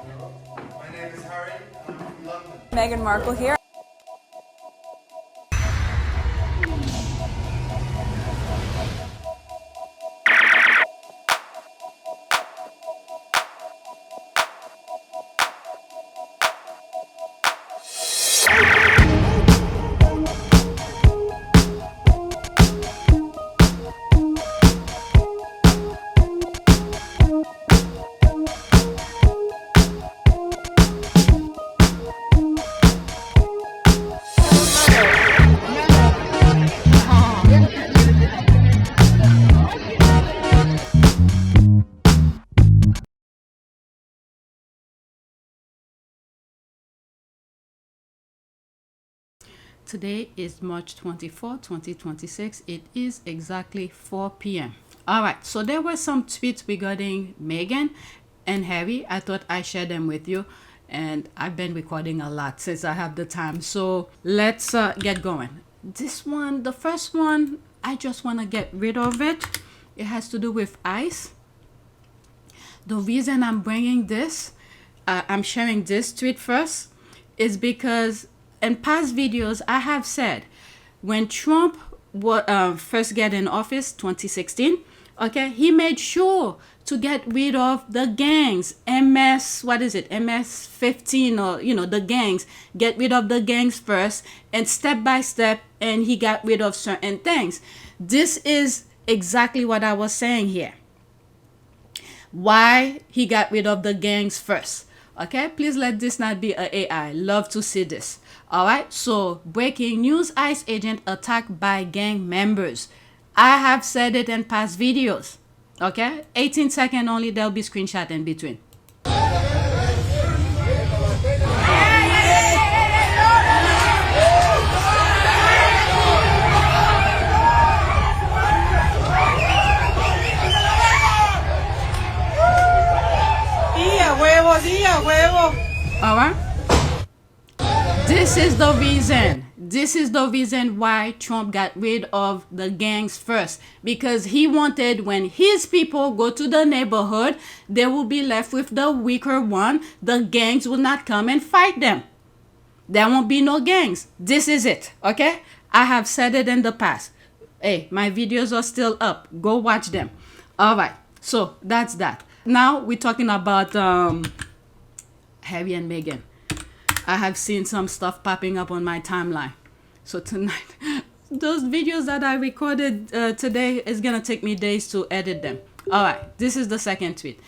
My name is Harry, and I'm from London. Meghan Markle here. Today is March 24, 2026. It is exactly 4 p.m. All right, so there were some tweets regarding Meghan and Harry. I thought I shared them with you, and I've been recording a lot since I have the time. So let's get going. This one, the first one, I just want to get rid of it. It has to do with ice. The reason I'm bringing this, I'm sharing this tweet first, is because in past videos I have said when Trump first got in office 2016, okay, he made sure to get rid of the gangs, MS 15, or the gangs, get rid of the gangs first, and step by step, and he got rid of certain things. This is exactly what I was saying here, why he got rid of the gangs first. Okay, please let this not be a AI. Love to see this. All right, so breaking news: ICE agent attacked by gang members. I have said it in past videos. Okay, 18 seconds only, there'll be screenshot in between. All right, this is the reason why Trump got rid of the gangs first, because he wanted when his people go to the neighborhood, they will be left with the weaker one. The gangs will not come and fight them. There won't be no gangs. This is it. Okay, I have said it in the past. Hey, my videos are still up, go watch them. All right, so that's that. Now we're talking about Harry and Meghan. I have seen some stuff popping up on my timeline. So tonight, those videos that I recorded today is gonna take me days to edit them. All right, this is the second tweet.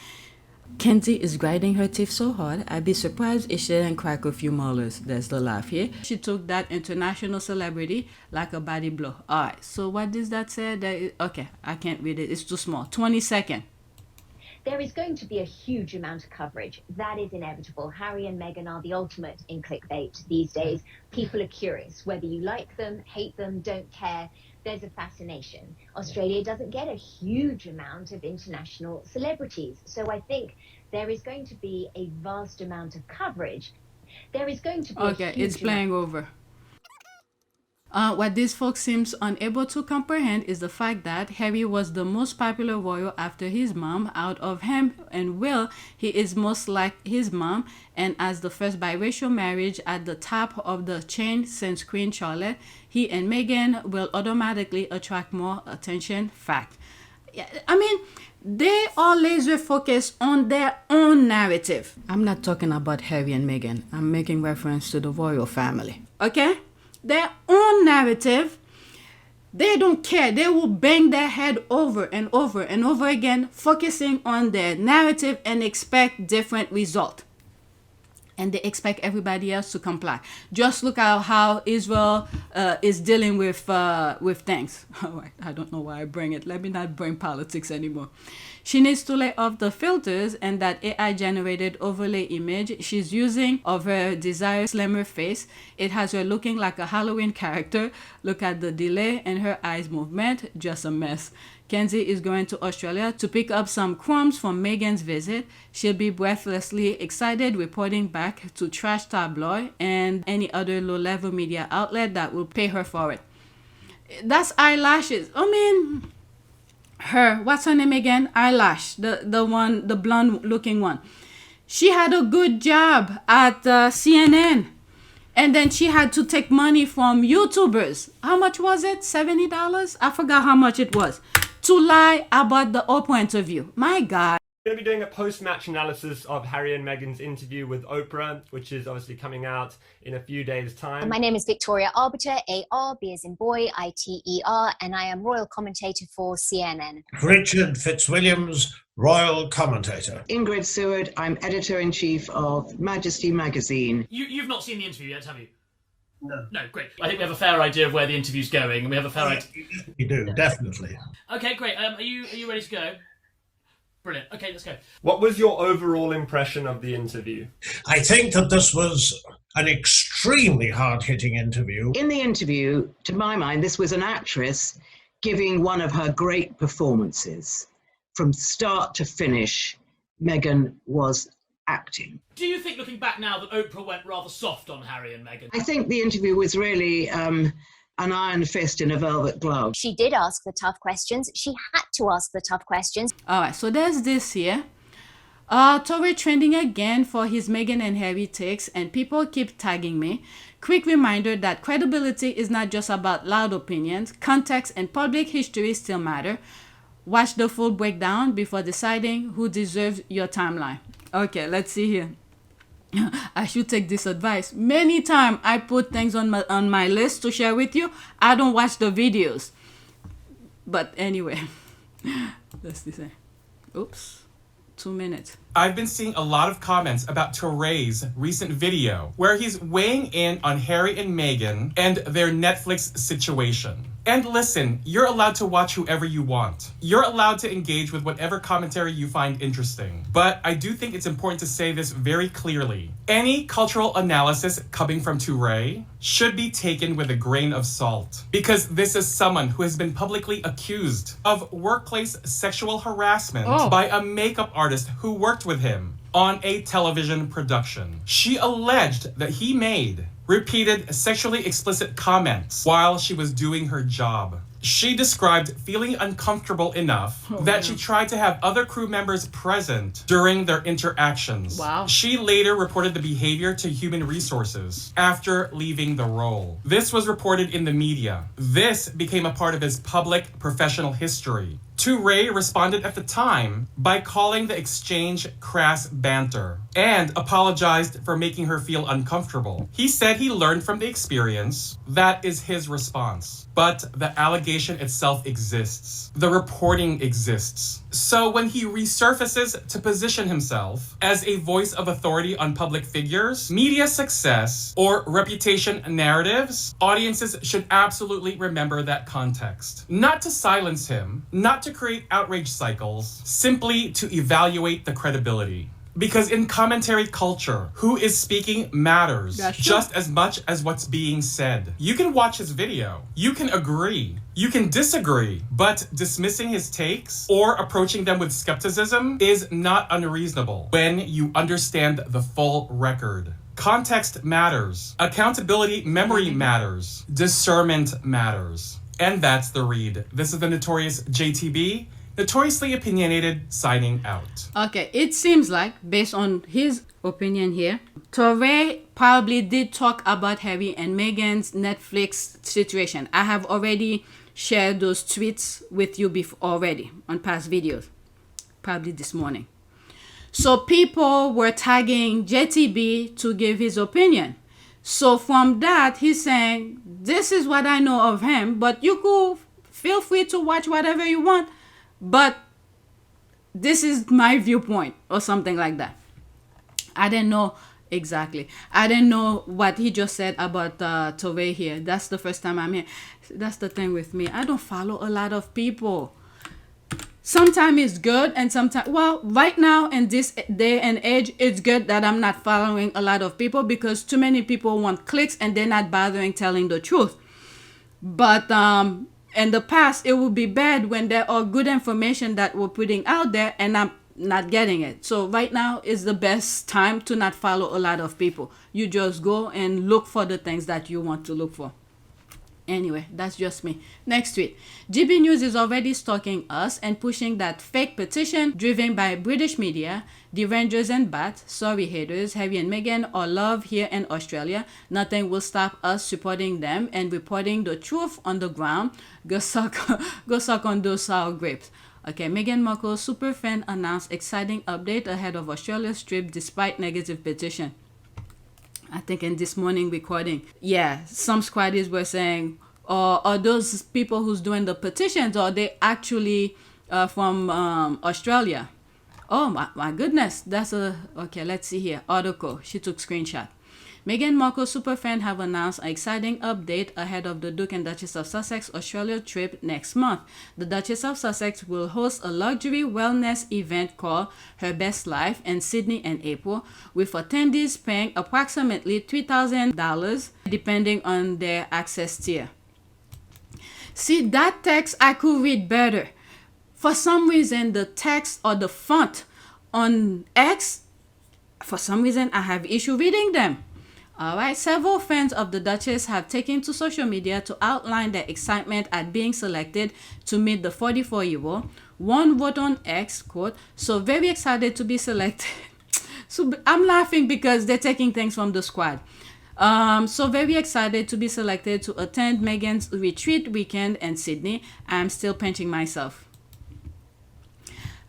Kinsey is grinding her teeth so hard, I'd be surprised if she didn't crack a few molars. There's the laugh here. She took that international celebrity like a body blow. All right, so what does that say? Okay, I can't read it. It's too small. 20 seconds. There is going to be a huge amount of coverage. That is inevitable. Harry and Meghan are the ultimate in clickbait these days. People are curious whether you like them, hate them, don't care. There's a fascination. Australia doesn't get a huge amount of international celebrities. So I think there is going to be a vast amount of coverage. There is going to be okay, it's playing over. What these folks seems unable to comprehend is the fact that Harry was the most popular royal after his mom. Out of him and Will, he is most like his mom, and as the first biracial marriage at the top of the chain since Queen Charlotte, he and Meghan will automatically attract more attention. Fact. I mean, they are laser focused on their own narrative. I'm not talking about Harry and Meghan. I'm making reference to the royal family. Okay? Their own narrative, they don't care. They will bang their head over and over and over again, focusing on their narrative, and expect different result. And they expect everybody else to comply. Just look at how Israel is dealing with things. All right, I don't know why I bring it. Let me not bring politics anymore. She needs to lay off the filters and that AI-generated overlay image she's using of her desired slimmer face. It has her looking like a Halloween character. Look at the delay in her eyes movement. Just a mess. Kinsey is going to Australia to pick up some crumbs from Meghan's visit. She'll be breathlessly excited, reporting back to Trash Tabloid and any other low-level media outlet that will pay her for it. That's Eyelashes. I mean, what's her name again? Eyelash, the blonde looking one. She had a good job at CNN. And then she had to take money from YouTubers. How much was it? $70? I forgot how much it was. To lie about the Oprah interview. My God. We're going to be doing a post-match analysis of Harry and Meghan's interview with Oprah, which is obviously coming out in a few days' time. My name is Victoria Arbiter, A-R, B as in boy, I-T-E-R, and I am royal commentator for CNN. Richard Fitzwilliams, royal commentator. Ingrid Seward, I'm editor-in-chief of Majesty magazine. You've not seen the interview yet, have you? No. No, great. I think we have a fair idea of where the interview's going, and we have a fair idea. You do, definitely. Okay, great. Are you ready to go? Brilliant. Okay, let's go. What was your overall impression of the interview? I think that this was an extremely hard-hitting interview. In the interview, to my mind, this was an actress giving one of her great performances. From start to finish, Meghan was acting. Do you think, looking back now, that Oprah went rather soft on Harry and Meghan? I think the interview was really an iron fist in a velvet glove. She did ask the tough questions. She had to ask the tough questions. All right, so there's this here. Touré trending again for his Meghan and Harry takes, and people keep tagging me. Quick reminder that credibility is not just about loud opinions. Context and public history still matter. Watch the full breakdown before deciding who deserves your timeline. Okay, let's see here. I should take this advice. Many times I put things on my list to share with you. I don't watch the videos. But anyway, let's see. Oops, 2 minutes. I've been seeing a lot of comments about Touré's recent video where he's weighing in on Harry and Meghan and their Netflix situation. And listen, you're allowed to watch whoever you want. You're allowed to engage with whatever commentary you find interesting. But I do think it's important to say this very clearly. Any cultural analysis coming from Touré should be taken with a grain of salt. Because this is someone who has been publicly accused of workplace sexual harassment by a makeup artist who worked with him on a television production. She alleged that he made repeated sexually explicit comments while she was doing her job. She described feeling uncomfortable enough that she tried to have other crew members present during their interactions. Wow. She later reported the behavior to Human Resources after leaving the role. This was reported in the media. This became a part of his public professional history. Touré responded at the time by calling the exchange crass banter and apologized for making her feel uncomfortable. He said he learned from the experience. That is his response. But the allegation itself exists. The reporting exists. So when he resurfaces to position himself as a voice of authority on public figures, media success, or reputation narratives, audiences should absolutely remember that context. Not to silence him, not to create outrage cycles, simply to evaluate the credibility. Because in commentary culture, who is speaking matters just as much as what's being said. You can watch his video, you can agree, you can disagree, but dismissing his takes or approaching them with skepticism is not unreasonable when you understand the full record. Context matters, accountability memory matters, discernment matters. And that's the read. This is the notorious JTB, notoriously opinionated, signing out. Okay, it seems like, based on his opinion here, Touré probably did talk about Harry and Meghan's Netflix situation. I have already shared those tweets with you before already on past videos, probably this morning. So people were tagging JTB to give his opinion. So from that, he's saying, this is what I know of him, but you could feel free to watch whatever you want, but this is my viewpoint or something like that. I didn't know exactly. I didn't know what he just said about Touré here. That's the first time I'm here. That's the thing with me. I don't follow a lot of people. Sometimes it's good and sometimes, well, right now in this day and age, it's good that I'm not following a lot of people because too many people want clicks and they're not bothering telling the truth. But in the past, it would be bad when there are good information that we're putting out there and I'm not getting it. So right now is the best time to not follow a lot of people. You just go and look for the things that you want to look for. Anyway, that's just me. Next tweet. GBNews is already stalking us and pushing that fake petition driven by British media. The Rangers and Bat, sorry haters, Harry and Meghan are love here in Australia. Nothing will stop us supporting them and reporting the truth on the ground. Go suck on those sour grapes. Okay, Meghan Markle superfan announced exciting update ahead of Australia's trip despite negative petition. I think in this morning recording, yeah, some squaddies were saying, are those people who's doing the petitions, are they actually from Australia? Oh my goodness, that's okay, let's see here, article, she took screenshot. Meghan Markle superfan have announced an exciting update ahead of the Duke and Duchess of Sussex Australia trip next month. The Duchess of Sussex will host a luxury wellness event called Her Best Life in Sydney in April, with attendees paying approximately $3,000 depending on their access tier. See, that text I could read better. For some reason, the text or the font on X, for some reason, I have issue reading them. Alright, several fans of the Duchess have taken to social media to outline their excitement at being selected to meet the 44-year-old. One wrote on X, quote, "So very excited to be selected." So I'm laughing because they're taking things from the squad. So very excited to be selected to attend Meghan's retreat weekend in Sydney. I'm still pinching myself.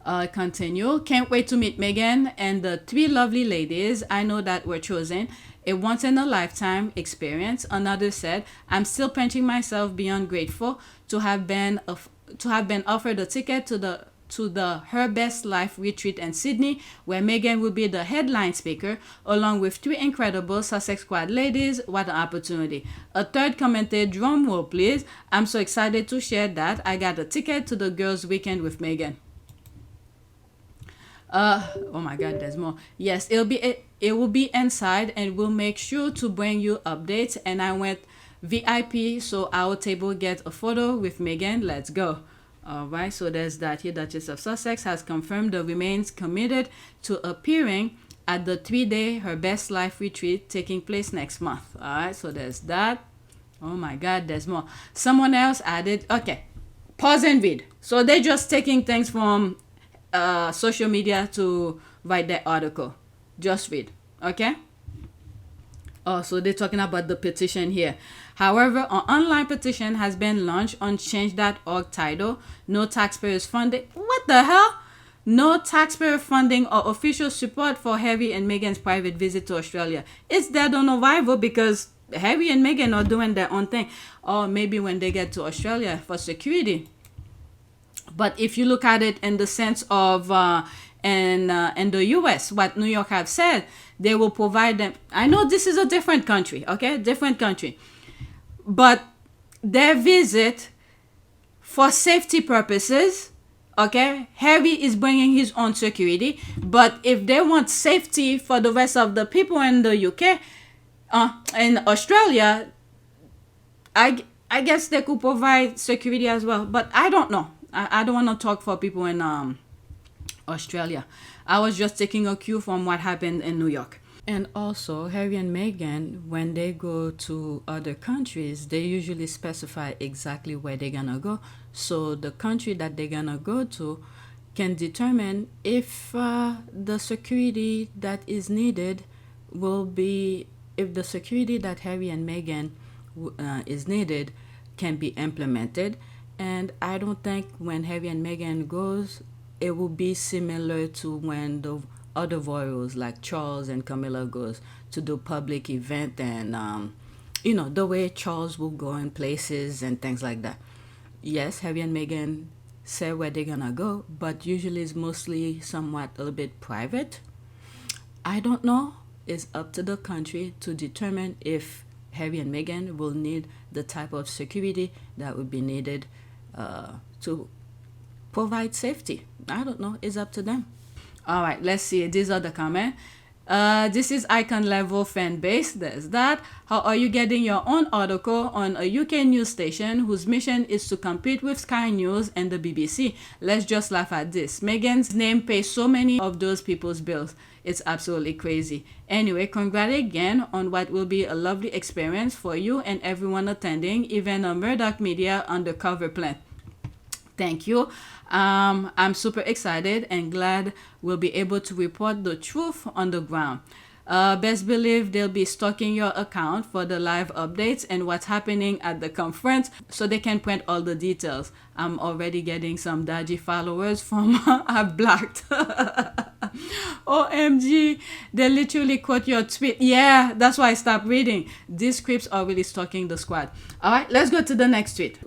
Continue. Can't wait to meet Meghan and the three lovely ladies I know that were chosen. A once-in-a-lifetime experience. Another said, "I'm still pinching myself beyond grateful to have been offered a ticket to the Her Best Life retreat in Sydney, where Meghan will be the headline speaker, along with three incredible Sussex squad ladies. What an opportunity." A third commented, "Drum roll, please. I'm so excited to share that I got a ticket to the girls' weekend with Meghan." Oh my God, there's more. Yes, it will be inside, and we'll make sure to bring you updates. And I went VIP, so our table get a photo with Meghan. Let's go. All right, so there's that here. Duchess of Sussex has confirmed the remains committed to appearing at the 3-day Her Best Life retreat taking place next month. All right, so there's that. Oh my God, there's more. Someone else added. Okay, pause and read. So they're just taking things from social media to write that article. Just read, okay? Oh, so they're talking about the petition here. However, an online petition has been launched on change.org title, "No taxpayers funding." What the hell? "No taxpayer funding or official support for Harry and Meghan's private visit to Australia." It's dead on arrival because Harry and Meghan are doing their own thing. Or maybe when they get to Australia for security. But if you look at it in the sense of in the US, what New York have said, they will provide them. I know this is a different country, okay? Different country. But their visit for safety purposes, okay? Harry is bringing his own security. But if they want safety for the rest of the people in the UK, in Australia, I guess they could provide security as well. But I don't know. I don't want to talk for people in Australia. I was just taking a cue from what happened in New York. And also, Harry and Meghan, when they go to other countries, they usually specify exactly where they're gonna go. So the country that they're gonna go to can determine if the security that is needed will be, if the security that Harry and Meghan is needed can be implemented. And I don't think when Harry and Meghan goes, it will be similar to when the other royals like Charles and Camilla goes to the public event, and the way Charles will go in places and things like that. Yes, Harry and Meghan say where they're gonna go, but usually it's mostly somewhat a little bit private. I don't know. It's up to the country to determine if Harry and Meghan will need the type of security that would be needed to provide safety. I don't know. It's up to them. All right, let's see. These are the comments. This is icon level fan base. There's that. How are you getting your own article on a UK news station whose mission is to compete with Sky News and the BBC? Let's just laugh at this. Meghan's name pays so many of those people's bills. It's absolutely crazy. Anyway, congrats again on what will be a lovely experience for you and everyone attending, even a Murdoch Media undercover plan. Thank you. I'm super excited and glad we'll be able to report the truth on the ground. Best believe they'll be stalking your account for the live updates and what's happening at the conference so they can print all the details. I'm already getting some dodgy followers from I've blocked. OMG, they literally quote your tweet. Yeah, that's why I stopped reading. These scripts are really stalking the squad. All right, let's go to the next tweet.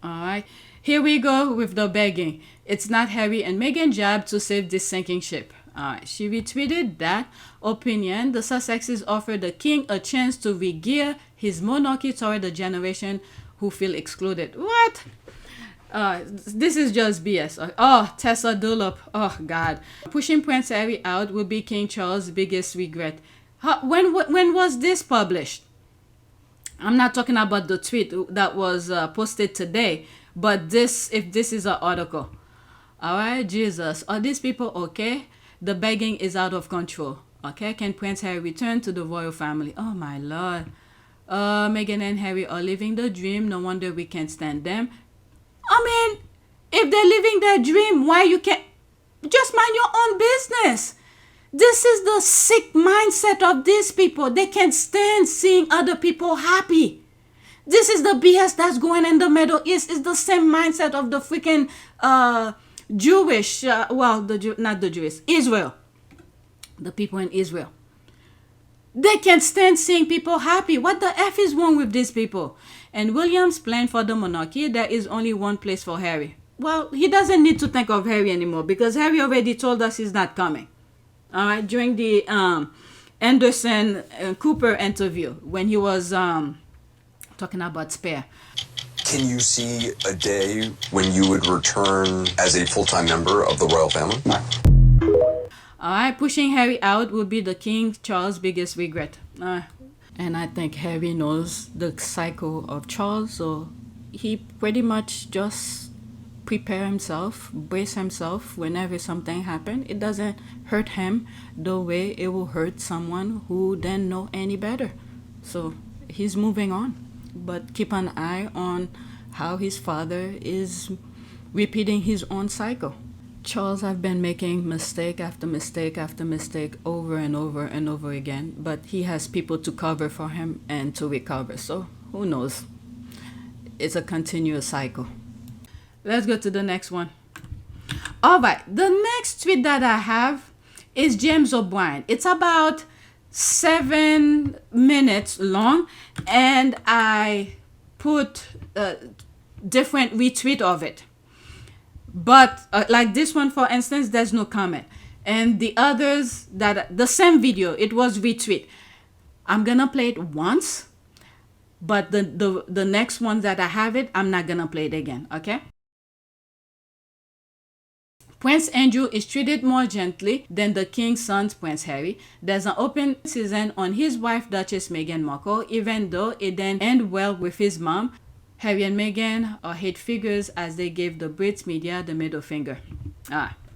All right, here we go with the begging. It's not Harry and Meghan job to save this sinking ship. All right, she retweeted that opinion. The Sussexes offered the king a chance to re-gear his monarchy toward the generation who feel excluded. What? This is just BS. Oh, Tessa Dulop. Oh, God. Pushing Prince Harry out will be King Charles' biggest regret. When was this published? I'm not talking about the tweet that was posted today, but if this is an article. All right, Jesus. Are these people okay? The begging is out of control. Okay, can Prince Harry return to the royal family? Oh, my Lord. Meghan and Harry are living the dream. No wonder we can't stand them. I mean, if they're living their dream, why you can't just mind your own business? This is the sick mindset of these people. They can't stand seeing other people happy. This is the BS that's going in the Middle East. It's the same mindset of the freaking Jewish, not the Jewish, Israel. The people in Israel. They can't stand seeing people happy. What the F is wrong with these people? And William's plan for the monarchy, there is only one place for Harry. Well, he doesn't need to think of Harry anymore because Harry already told us he's not coming. All right, during the Anderson Cooper interview when he was talking about Spare. Can you see a day when you would return as a full-time member of the royal family? All right, pushing Harry out would be the King Charles' biggest regret. And I think Harry knows the cycle of Charles, so he pretty much just prepare himself, brace himself whenever something happens. It doesn't hurt him the way it will hurt someone who didn't know any better. So he's moving on. But keep an eye on how his father is repeating his own cycle. Charles have been making mistake after mistake after mistake over and over and over again, but he has people to cover for him and to recover. So who knows? It's a continuous cycle. Let's go to the next one. All right, the next tweet that I have is James O'Brien. It's about 7 minutes long, and I put a different retweet of it. But like this one, for instance, there's no comment. And the others, the same video, it was retweet. I'm going to play it once, but the next one that I have it, I'm not going to play it again, okay? Prince Andrew is treated more gently than the king's son, Prince Harry. There's an open season on his wife, Duchess Meghan Markle, even though it didn't end well with his mom. Harry and Meghan are hate figures as they gave the Brits media the middle finger.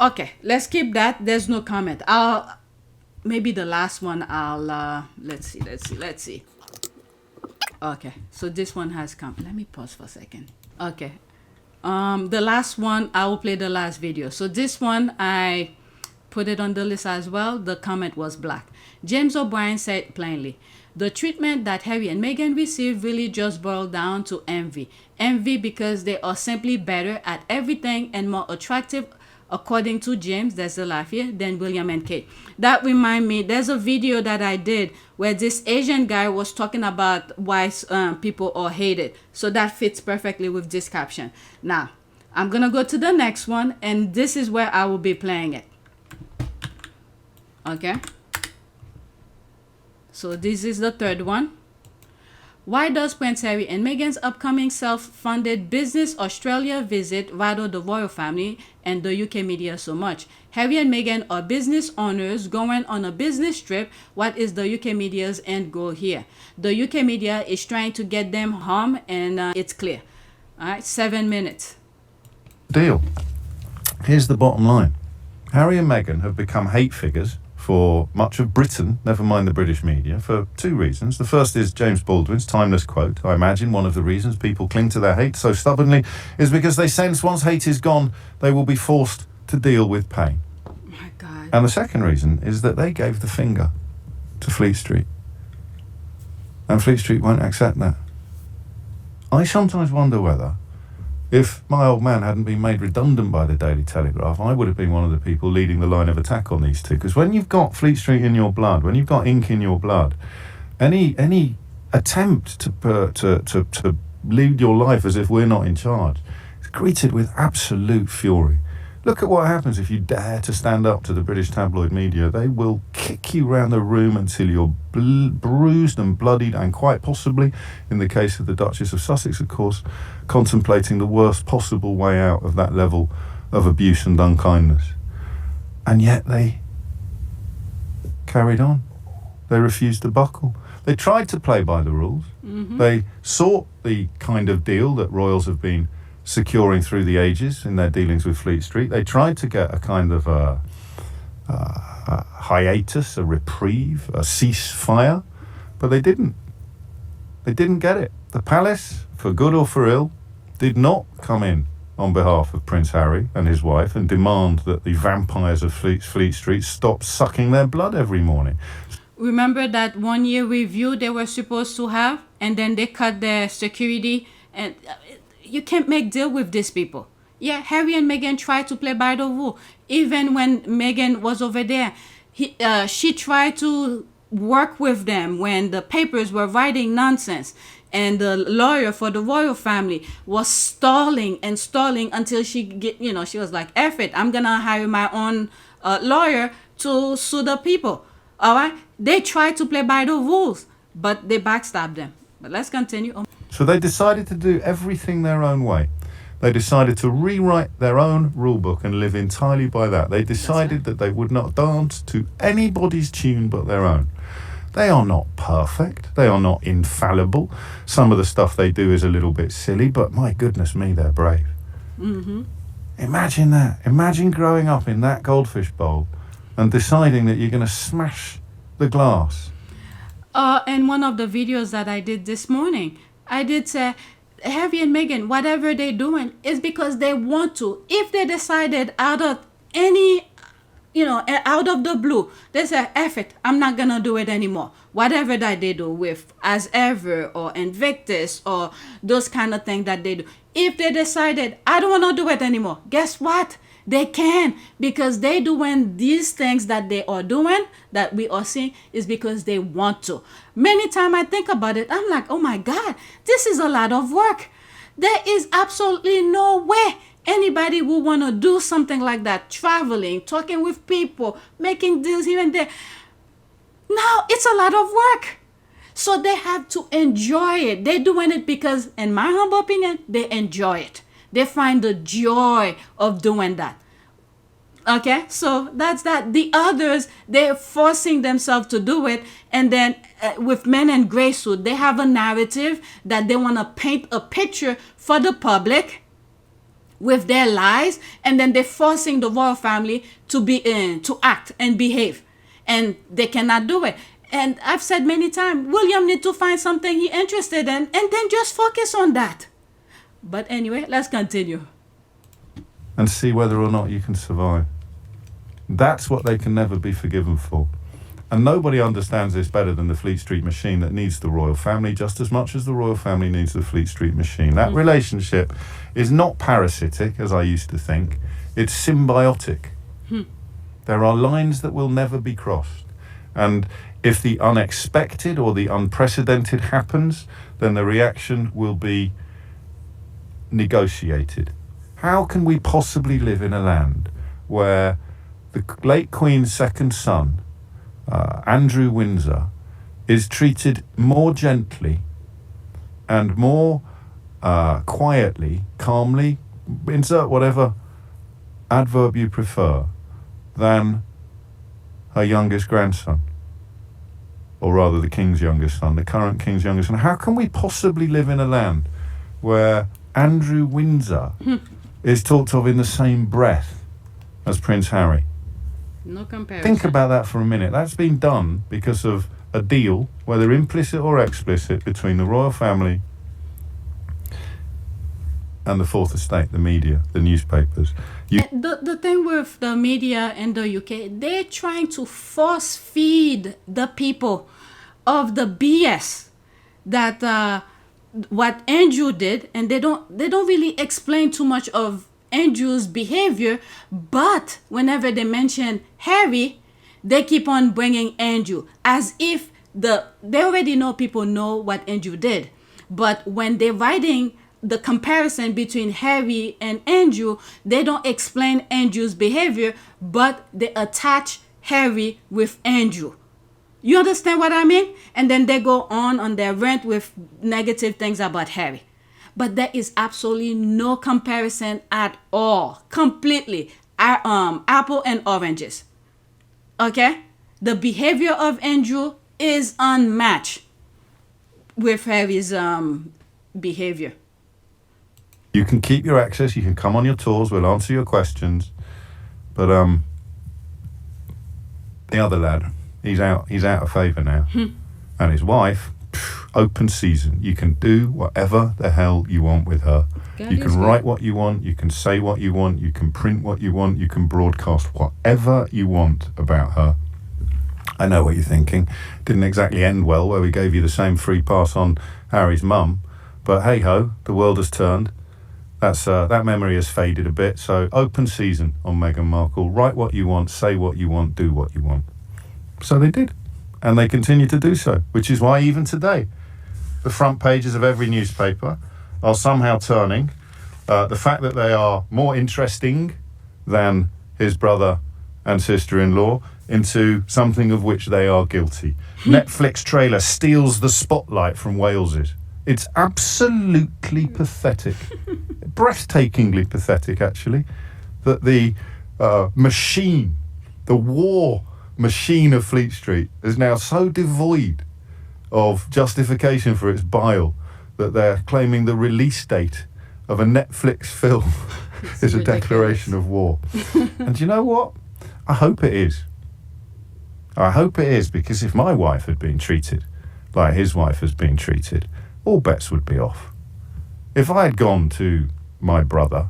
Okay, let's keep that. There's no comment. Maybe the last one let's see. Okay, so this one has come. Let me pause for a second. Okay. The last one, I will play the last video. So this one, I put it on the list as well. The comment was black. James O'Brien said plainly, the treatment that Harry and Meghan received really just boiled down to envy. Envy because they are simply better at everything and more attractive, according to James, there's a laugh here, than William and Kate. That remind me, there's a video that I did where this Asian guy was talking about why people are hated. So that fits perfectly with this caption. Now, I'm going to go to the next one, and this is where I will be playing it. Okay? So this is the third one. Why does Prince Harry and Meghan's upcoming self-funded Business Australia visit rattle the royal family and the UK media so much? Harry and Meghan are business owners going on a business trip. What is the UK media's end goal here? The UK media is trying to get them home, and it's clear. All right, 7 minutes. Deal. Here's the bottom line. Harry and Meghan have become hate figures for much of Britain, never mind the British media, for two reasons. The first is James Baldwin's timeless quote. I imagine one of the reasons people cling to their hate so stubbornly is because they sense once hate is gone, they will be forced to deal with pain. Oh my God. And the second reason is that they gave the finger to Fleet Street. And Fleet Street won't accept that. I sometimes wonder whether, if my old man hadn't been made redundant by the Daily Telegraph, I would have been one of the people leading the line of attack on these two. Because when you've got Fleet Street in your blood, when you've got ink in your blood, any attempt to lead your life as if we're not in charge is greeted with absolute fury. Look at what happens if you dare to stand up to the British tabloid media. They will kick you round the room until you're bruised and bloodied, and quite possibly, in the case of the Duchess of Sussex, of course, contemplating the worst possible way out of that level of abuse and unkindness. And yet they carried on. They refused to buckle. They tried to play by the rules. Mm-hmm. They sought the kind of deal that royals have been securing through the ages in their dealings with Fleet Street. They tried to get a kind of a hiatus, a reprieve, a ceasefire, but they didn't. They didn't get it. The palace, for good or for ill, did not come in on behalf of Prince Harry and his wife and demand that the vampires of Fleet Street stop sucking their blood every morning. Remember that 1 year review they were supposed to have, and then they cut their security, and you can't make deal with these people. Yeah, Harry and Meghan tried to play by the rule. Even when Meghan was over there, she tried to work with them when the papers were writing nonsense. And the lawyer for the royal family was stalling until she was like, F it, I'm going to hire my own lawyer to sue the people. All right? They tried to play by the rules, but they backstabbed them. But let's continue. So they decided to do everything their own way. They decided to rewrite their own rule book and live entirely by that. They decided that they would not dance to anybody's tune but their own. They are not perfect. They are not infallible. Some of the stuff they do is a little bit silly, but my goodness me, they're brave. Mm-hmm. Imagine that. Imagine growing up in that goldfish bowl and deciding that you're going to smash the glass. In one of the videos that I did this morning, I did say, Harry and Meghan, whatever they're doing is because they want to. If they decided out of the blue, they say, F it, I'm not going to do it anymore. Whatever that they do with As Ever or Invictus or those kind of things that they do. If they decided, I don't want to do it anymore, guess what? They can, because they doing these things that they are doing, that we are seeing, is because they want to. Many times I think about it, I'm like, oh my God, this is a lot of work. There is absolutely no way anybody would want to do something like that, traveling, talking with people, making deals here and there. No, it's a lot of work. So they have to enjoy it. They're doing it because, in my humble opinion, they enjoy it. They find the joy of doing that. Okay, so that's that. The others, they're forcing themselves to do it. And then with Men in Grey Suit, they have a narrative that they want to paint a picture for the public with their lies. And then they're forcing the royal family to act and behave. And they cannot do it. And I've said many times, William needs to find something he's interested in and then just focus on that. But anyway, let's continue. And see whether or not you can survive. That's what they can never be forgiven for. And nobody understands this better than the Fleet Street machine that needs the royal family just as much as the royal family needs the Fleet Street machine. That relationship is not parasitic, as I used to think. It's symbiotic. There are lines that will never be crossed. And if the unexpected or the unprecedented happens, then the reaction will be negotiated. How can we possibly live in a land where the late Queen's second son, Andrew Windsor, is treated more gently and more quietly, calmly, insert whatever adverb you prefer, than her youngest grandson, or rather the king's youngest son, the current king's youngest son. How can we possibly live in a land where Andrew Windsor is talked of in the same breath as Prince Harry? No comparison. Think about that for a minute. That's been done because of a deal, whether implicit or explicit, between the royal family and the Fourth Estate, the media, the newspapers. The thing with the media in the UK, they're trying to force feed the people of the BS that what Andrew did, and they don't really explain too much of Andrew's behavior, but whenever they mention Harry, they keep on bringing Andrew as if they already know people know what Andrew did. But when they're writing the comparison between Harry and Andrew, they don't explain Andrew's behavior, but they attach Harry with Andrew. You understand what I mean? And then they go on their rant with negative things about Harry. But there is absolutely no comparison at all. Completely. Apple and oranges. Okay? The behavior of Andrew is unmatched with Harry's behavior. You can keep your access, you can come on your tours, we'll answer your questions. But the other lad, he's out of favour now. And his wife, open season. You can do whatever the hell you want with her. You can write what you want, you can say what you want, you can print what you want, you can broadcast whatever you want about her. I know what you're thinking. Didn't exactly end well, where we gave you the same free pass on Harry's mum. But hey ho, the world has turned. That memory has faded a bit. So open season on Meghan Markle. Write what you want, say what you want, do what you want. So they did. And they continue to do so, which is why even today, the front pages of every newspaper are somehow turning the fact that they are more interesting than his brother and sister-in-law into something of which they are guilty. Netflix trailer steals the spotlight from Wales's. It's absolutely pathetic. Breathtakingly pathetic, actually, that the machine, the war machine of Fleet Street is now so devoid of justification for its bile that they're claiming the release date of a Netflix film is a declaration of war. And you know what? I hope it is. I hope it is, because if my wife had been treated like his wife has been treated, all bets would be off. If I had gone to my brother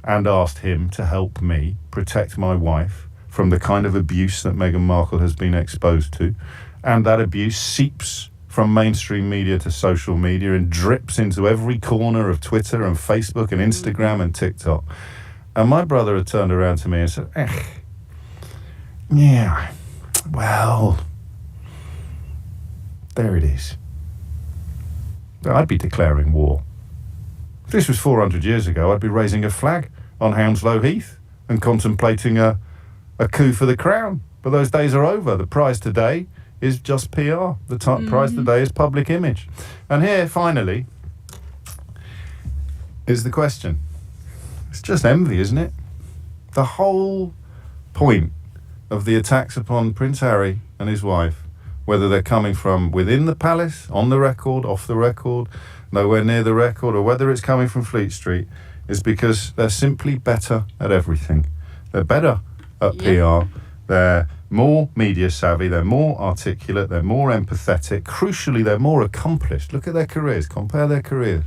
and asked him to help me protect my wife from the kind of abuse that Meghan Markle has been exposed to, and that abuse seeps from mainstream media to social media and drips into every corner of Twitter and Facebook and Instagram and TikTok, and my brother had turned around to me and said, yeah, well, there it is. I'd be declaring war. If this was 400 years ago, I'd be raising a flag on Hounslow Heath and contemplating a coup for the crown. But those days are over. The prize today is just PR. The prize today is public image. And here, finally, is the question. It's just envy, isn't it? The whole point of the attacks upon Prince Harry and his wife, whether they're coming from within the palace, on the record, off the record, nowhere near the record, or whether it's coming from Fleet Street, is because they're simply better at everything. They're better at PR, they're more media savvy, they're more articulate, they're more empathetic, crucially they're more accomplished. Look at their careers, compare their careers.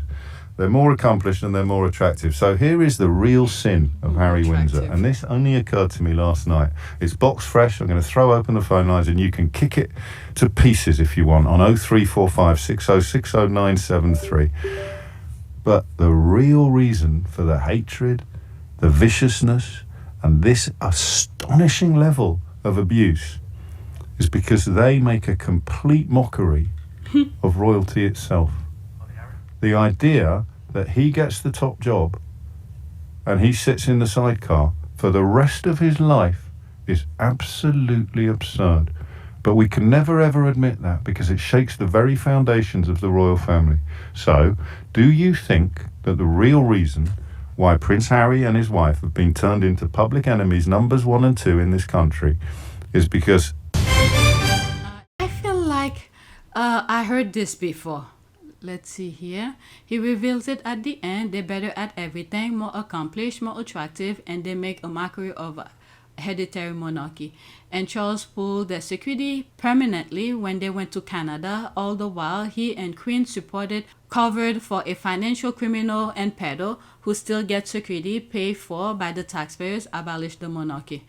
They're more accomplished and they're more attractive. So here is the real sin of Harry Windsor, and this only occurred to me last night. It's box fresh. I'm going to throw open the phone lines and you can kick it to pieces if you want on 0345 6060973. But the real reason for the hatred, the viciousness, and this astonishing level of abuse is because they make a complete mockery of royalty itself. The idea that he gets the top job and he sits in the sidecar for the rest of his life is absolutely absurd, But we can never ever admit that because it shakes the very foundations of the royal family. So, do you think that the real reason why Prince Harry and his wife have been turned into public enemies numbers 1 and 2 in this country is because... I feel like I heard this before. Let's see here. He reveals it at the end. They're better at everything, more accomplished, more attractive, and they make a mockery of hereditary monarchy. And Charles pulled their security permanently when they went to Canada. All the while, he and Queen covered for a financial criminal and pedo who still gets security paid for by the taxpayers. Abolish the monarchy.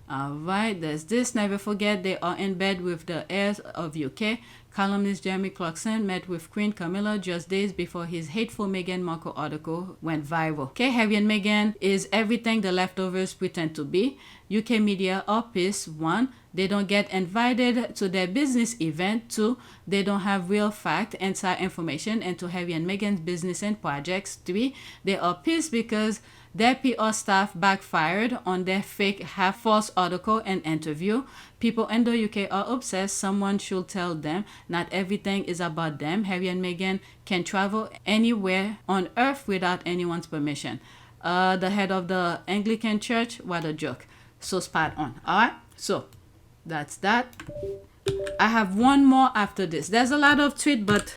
Alright, there's this. Never forget they are in bed with the heirs of UK. Columnist Jeremy Clarkson met with Queen Camilla just days before his hateful Meghan Markle article went viral. Okay, Harry and Meghan is everything the leftovers pretend to be. UK media are pissed. 1. They don't get invited to their business event. 2. They don't have real fact, inside information into Harry and Meghan's business and projects. 3. They are pissed because their PR staff backfired on their fake half-false article and interview. People in the UK are obsessed. Someone should tell them not everything is about them. Harry and Meghan can travel anywhere on earth without anyone's permission. The head of the Anglican Church, what a joke. So spot on. Alright, so that's that. I have one more after this. There's a lot of tweets, but...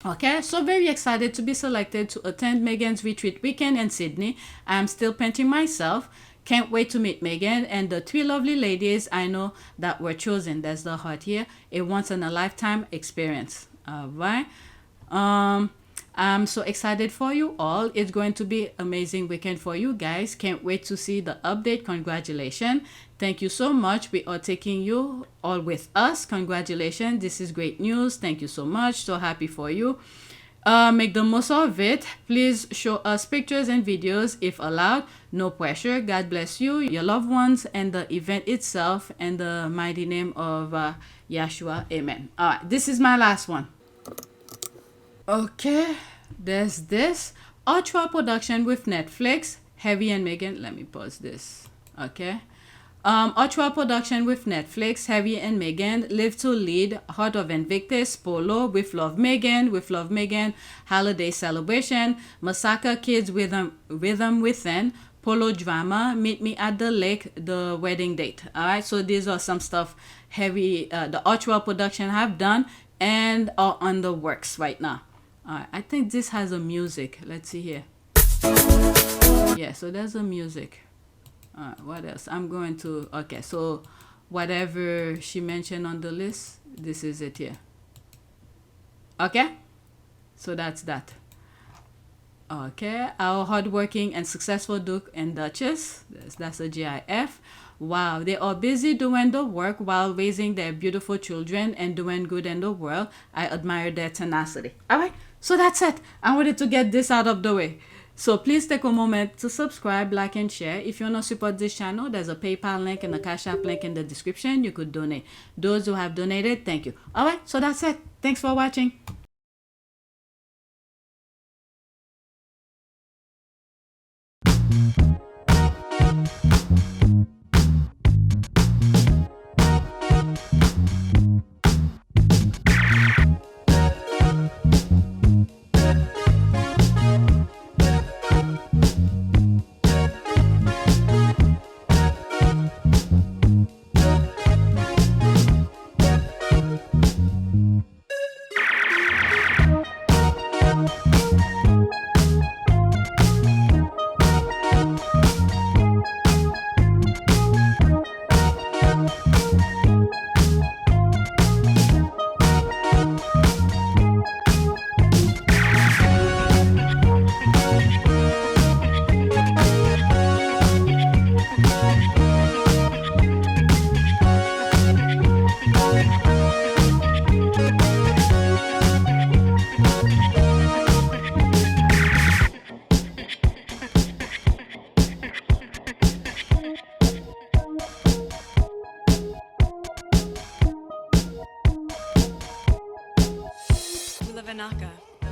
Okay, so very excited to be selected to attend Meghan's retreat weekend in Sydney. I'm still painting myself. Can't wait to meet Meghan and the 3 lovely ladies I know that were chosen. That's the heart here. A once-in-a-lifetime experience. Alright. I'm so excited for you all. It's going to be amazing weekend for you guys. Can't wait to see the update. Congratulations. Thank you so much. We are taking you all with us. Congratulations. This is great news. Thank you so much. So happy for you. Make the most of it. Please show us pictures and videos if allowed. No pressure. God bless you, your loved ones, and the event itself, in the mighty name of Yeshua. Amen. All right, this is my last one. Okay, there's this. Archewell production with Netflix. Harry and Meghan. Let me pause this. Okay. Archewell production with Netflix. Harry and Meghan Live to Lead. Heart of Invictus. Polo. With Love Meghan. With Love Meghan. Holiday Celebration. Massacre Kids Rhythm Within. Polo Drama. Meet Me at the Lake. The Wedding Date. Alright, so these are some stuff the Archewell production have done and are on the works right now. Alright, I think this has a music. Let's see here. Yeah, so there's a music. What else? I'm going to... Okay, so whatever she mentioned on the list, this is it here. Okay? So that's that. Okay, our hardworking and successful Duke and Duchess. That's a GIF. Wow, they are busy doing the work while raising their beautiful children and doing good in the world. I admire their tenacity. Alright, so that's it. I wanted to get this out of the way. So please take a moment to subscribe, like, and share. If you want to support this channel, there's a PayPal link and a Cash App link in the description. You could donate. Those who have donated, thank you. Alright, so that's it. Thanks for watching.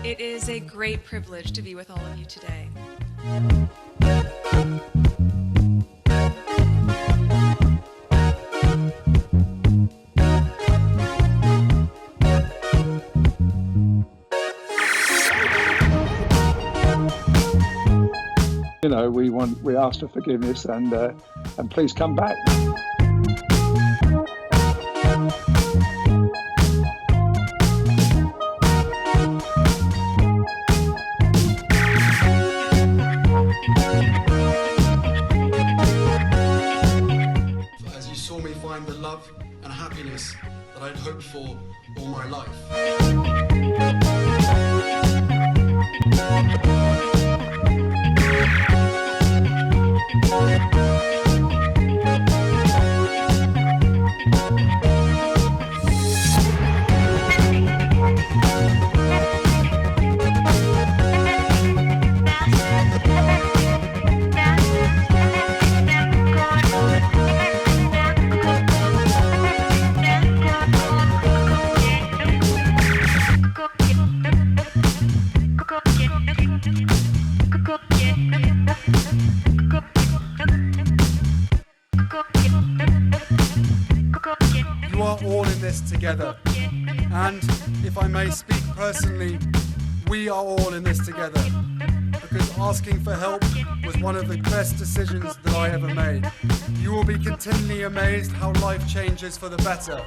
It is a great privilege to be with all of you today. we ask for forgiveness and please come back. As you saw me find the love and happiness that I'd hoped for all my life. You are all in this together, and if I may speak personally, we are all in this together, because asking for help was one of the best decisions that I ever made. You will be continually amazed how life changes for the better